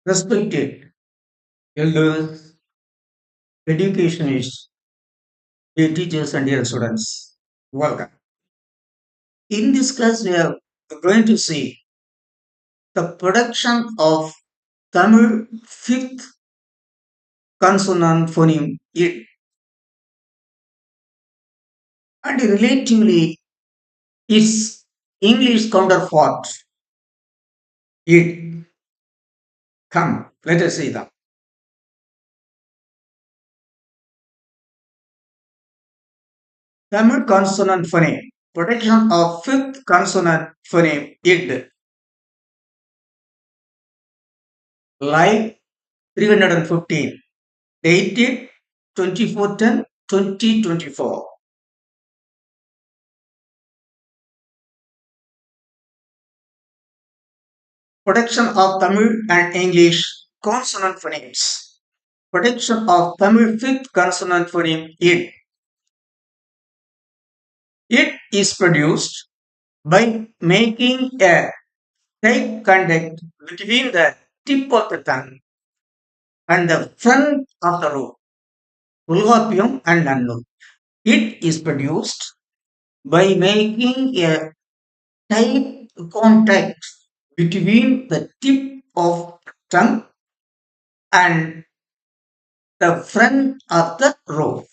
Respected elders, educationists, dear teachers, and dear students, welcome. In this class, we are going to see the production of Tamil fifth consonant phoneme it and relatively its English counterpart it. Come, let us see them. Tamil consonant phoneme, production of fifth consonant phoneme it. Live 315. Dated 24/10/2024. Production of Tamil and English consonant phonemes. Production of Tamil fifth consonant phoneme it. It is produced by making a tight contact between the tip of the tongue and the front of the root, Vulgopium and Nannur. It is produced by making a tight contact between the tip of tongue and the front of the row.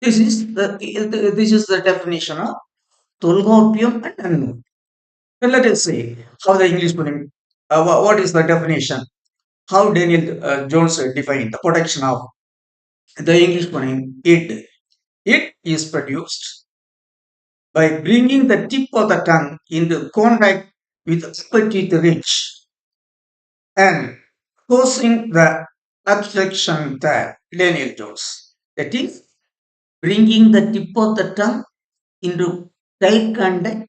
This is the definition of Tolgopium and Annu. Then let us see how the English putting. What is the definition? How Daniel Jones defined the production of the English putting it. It is produced by bringing the tip of the tongue into contact with the upper teeth ridge and causing the abstraction that Daniel Jones. That is bringing the tip of the tongue into tight contact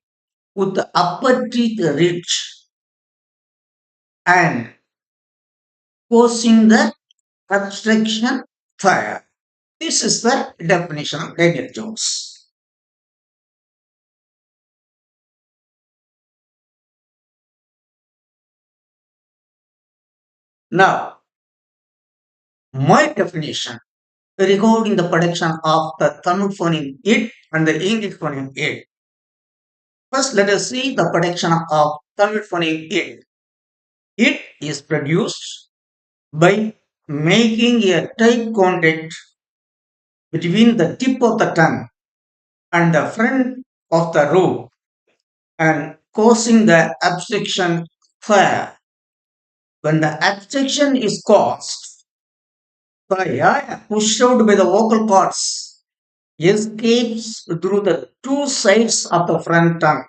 with the upper teeth ridge and causing the obstruction fire. This is the definition of Daniel Jones. Now, my definition regarding the production of the Tamil phoneme it and the English phoneme it. First, let us see the production of Tamil phoneme it. It is produced by making a tight contact between the tip of the tongue and the front of the root and causing the abstraction fire. When the abstraction is caused, the air pushed out by the vocal cords escapes through the two sides of the front tongue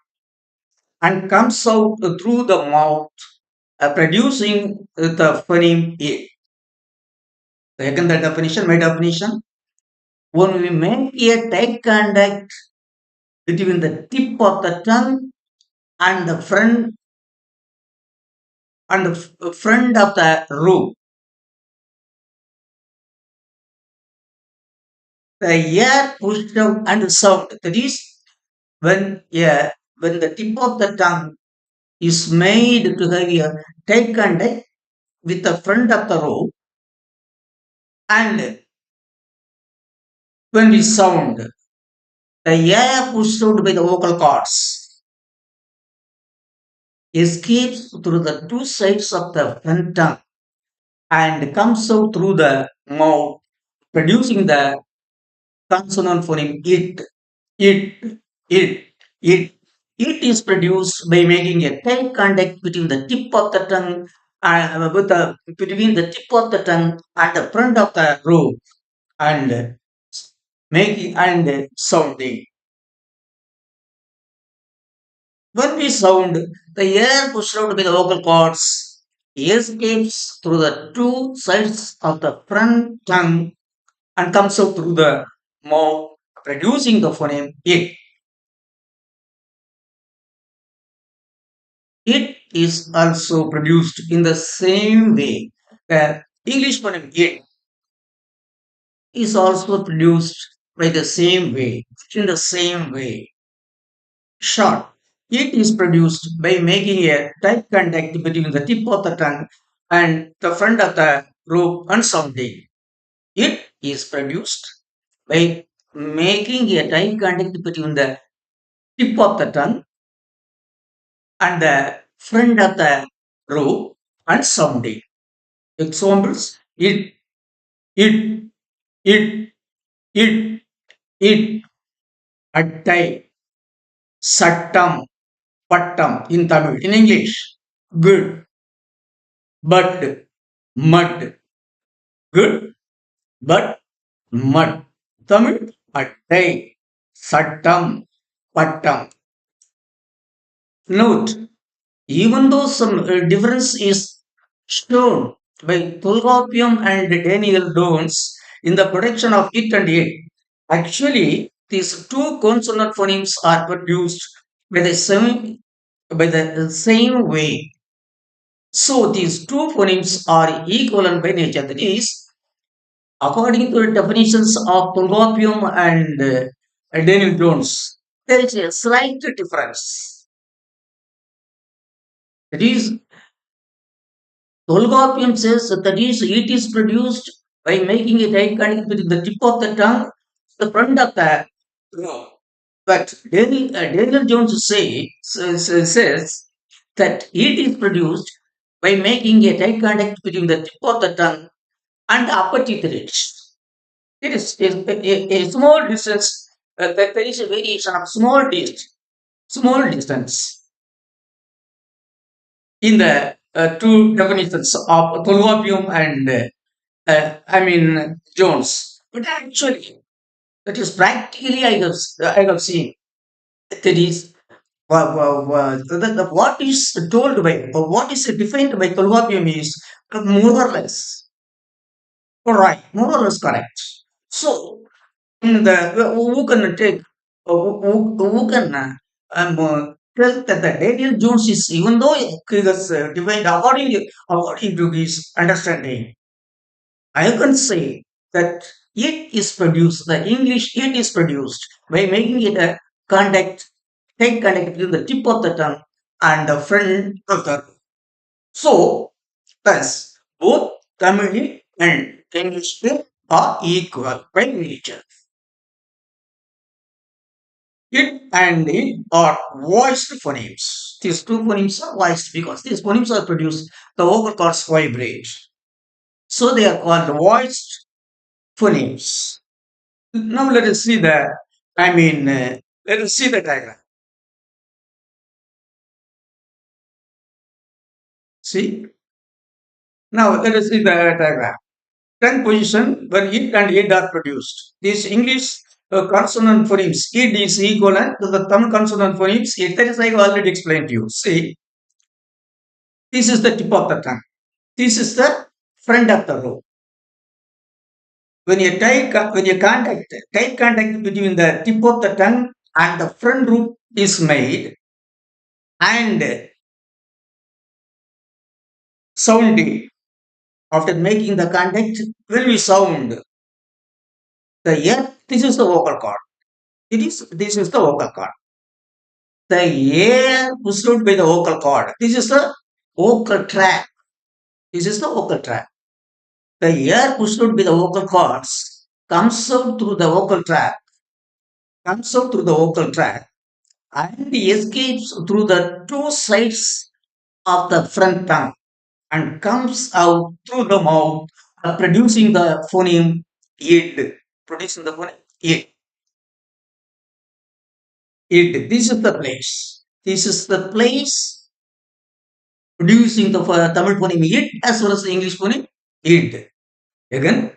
and comes out through the mouth, producing the phoneme A. Second, the definition, my definition. When we make a tight contact between the tip of the tongue and the front of the root, the air pushed out and sound. That is, when when the tip of the tongue is made to have a tight contact with the front of the root, and when we sound, the air pushed out by the vocal cords escapes through the two sides of the front tongue and comes out through the mouth, producing the consonant phoneme it, it, it, it. It is produced by making a tight contact between the tip of the tongue between the tip of the tongue and the front of the root and making and sounding. When we sound, the air pushed out by the vocal cords escapes through the two sides of the front tongue and comes out through the mouth, producing the phoneme it. It is also produced in the same way. The English phoneme it is also produced by the same way, in the same way. Short. It is produced by making a tight contact between the tip of the tongue and the front of the rope and sounding. It is produced by making a tight contact between the tip of the tongue and the front of the rope and sounding. Examples: it, it, it, it, attai, sattam, pattam in Tamil. In English, good, but, mud, good, but, mud. Tamil, attai, sattam, pattam. Note, even though some difference is shown by Tulgopium and Daniel Jones in the production of it and it, actually these two consonant phonemes are produced by the same way. So these two phonemes are equivalent by nature. That is, according to the definitions of Tulgopium and Daniel Jones, there is a slight difference. That is, Tolgopium says that is, it is produced by making a tight contact between the tip of the tongue, the front of the throat. But Daniel Jones says that it is produced by making a tight contact between the tip of the tongue and the upper teeth ridge. It is a small distance. There is a variation of small distance in the two definitions of Tolgopium and Jones. But actually, that is practically I have seen that is what is told by or what is defined by Tolgopium is more or less correct, more or less correct. So, in the who can take who can tell that the Daniel Jones is even though he is defined according to his understanding, I can say that it is produced, the English it is produced by making it a contact, tight contact between the tip of the tongue and the front of the. So, thus, both Tamil and English are equal by nature. It and it are voiced phonemes. These two phonemes are voiced because these phonemes are produced, the vocal cords vibrate. So they are called voiced phonemes. Now let us see let us see the diagram. See, now let us see the diagram. 10 position where it and it are produced. These English consonant phonemes, it is equivalent to the Tamil consonant phonemes. It, that is I have already explained to you. See, this is the tip of the tongue. This is the front of the row. When you contact tight contact between the tip of the tongue and the front root is made, and sounding after making the contact when we sound the air, this is the vocal cord. This is the vocal cord. The air pushed out by the vocal cord. This is the vocal tract. This is the vocal tract. The air pushed out by the vocal cords comes out through the vocal tract, comes out through the vocal tract, and escapes through the two sides of the front tongue and comes out through the mouth, producing the phoneme id. Producing the phoneme id. Id. This is the place. This is the place producing the Tamil phoneme id as well as the English phoneme id. Again,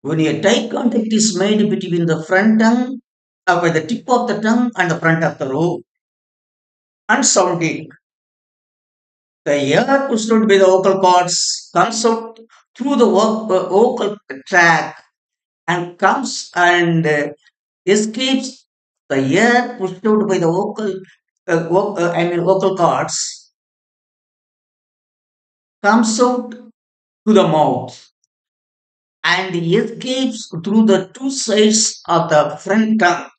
when a tight contact is made between the front tongue, by the tip of the tongue and the front of the row, and sounding, the air pushed out by the vocal cords comes out through the vocal tract and comes and escapes. The air pushed out by the vocal cords comes out to the mouth and escapes through the two sides of the front tongue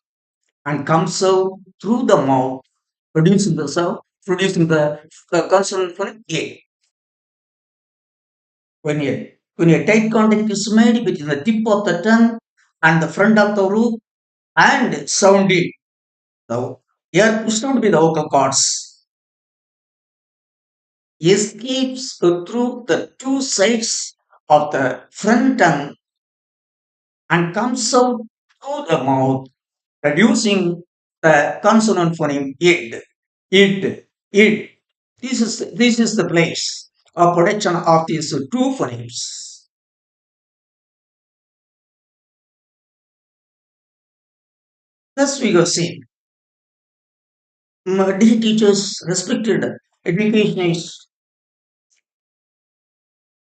and comes out through the mouth, producing the sound, producing the consonant phoneme A. When a tight contact is made between the tip of the tongue and the front of the roof and sounded, the air pushed out by the vocal cords escapes through the two sides of the front tongue and comes out through the mouth, producing the consonant phoneme id, id, id. This is the place of production of these two phonemes. Thus, we have seen dear teachers, respected educationists,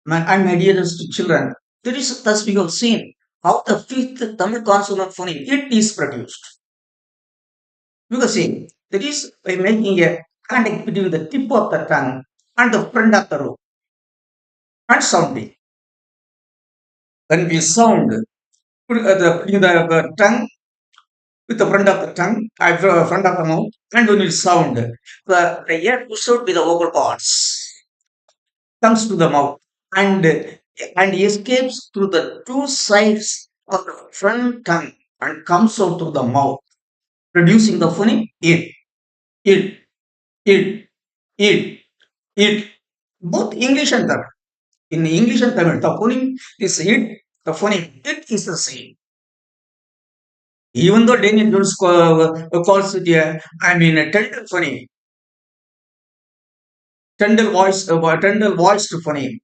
and my dearest children. Thus, we have seen how the fifth Tamil consonant phoneme it is produced. Because see, that is by making a contact between the tip of the tongue and the front of the root and sounding. When we sound, put the tongue with the front of the tongue, front of the mouth, and when we sound, the air pushed out with the vocal cords comes to the mouth and escapes through the two sides of the front tongue and comes out through the mouth, producing the phoneme it, it, it, it, it. Both English and Tamil. In English and Tamil, the phoneme is it, the phoneme it is the same. Even though Daniel Jones calls it a tender phoneme, tender voiced phoneme.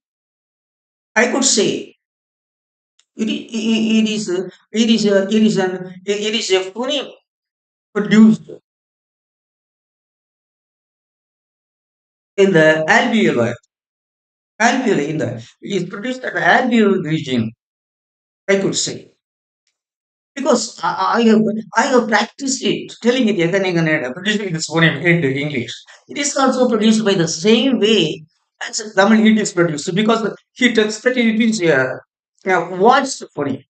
I could say it is a phoneme produced in the alveoli in the is produced at the alveolar region. I could say because I have practiced it, telling it again and again, producing this phoneme in English. It is also produced by the same way as Tamil it is produced because he tells that it is a voiced phoneme.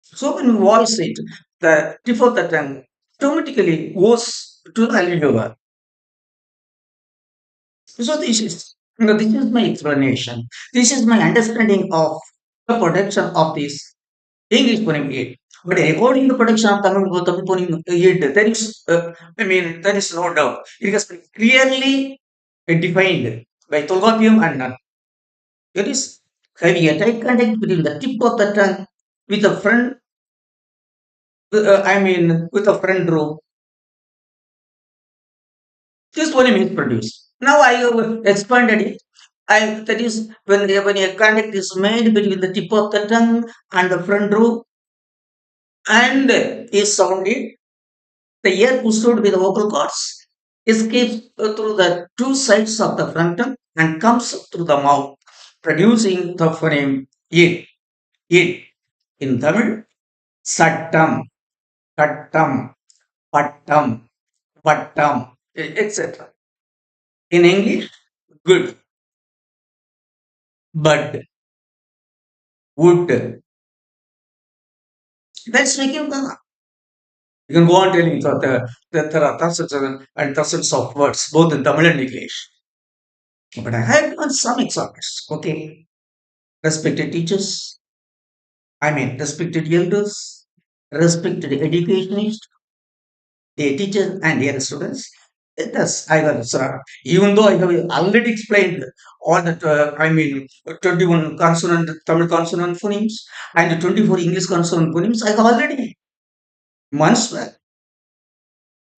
So when we voice it, the tip of the tongue automatically goes to the alveolar. So this is my explanation. This is my understanding of the production of this English phoneme aid. But according to the production of Tamil phoneme aid, there is no doubt. It has been clearly defined by Tolkapium and Nun. There is having a tight contact between the tip of the tongue with the front, with the front row. This phoneme is produced. Now I have expanded it. That is when a contact is made between the tip of the tongue and the front row and is sounded, the air pushed out with the vocal cords escapes through the two sides of the front tongue and comes through the mouth, producing the phoneme it, it. In Tamil, sattam, kattam, pattam, pattam, etc. In English, good, bud, wood. That's making the you can go on telling that there are thousands of words, both in Tamil and English. But I have given some examples. Okay. Respected teachers, respected elders, respected educationists, dear teachers, and dear students. Thus, even though I have already explained all that, 21 consonant, Tamil consonant phonemes and 24 English consonant phonemes, I have already months back,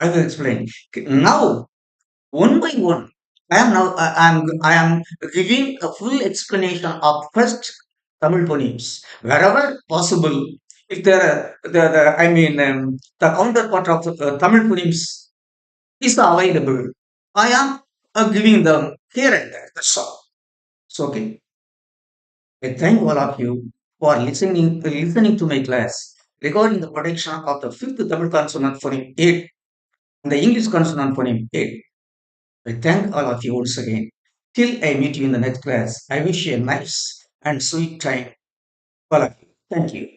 I will explain. Now, one by one, I am giving a full explanation of first Tamil phonemes wherever possible. If there are the counterpart of Tamil phonemes is available, I am giving them here and there. That's all. So okay, I thank all of you for listening to my class regarding the production of the fifth Tamil consonant phoneme 8 and the English consonant phoneme 8. I thank all of you once again. Till I meet you in the next class, I wish you a nice and sweet time. All of you. Thank you.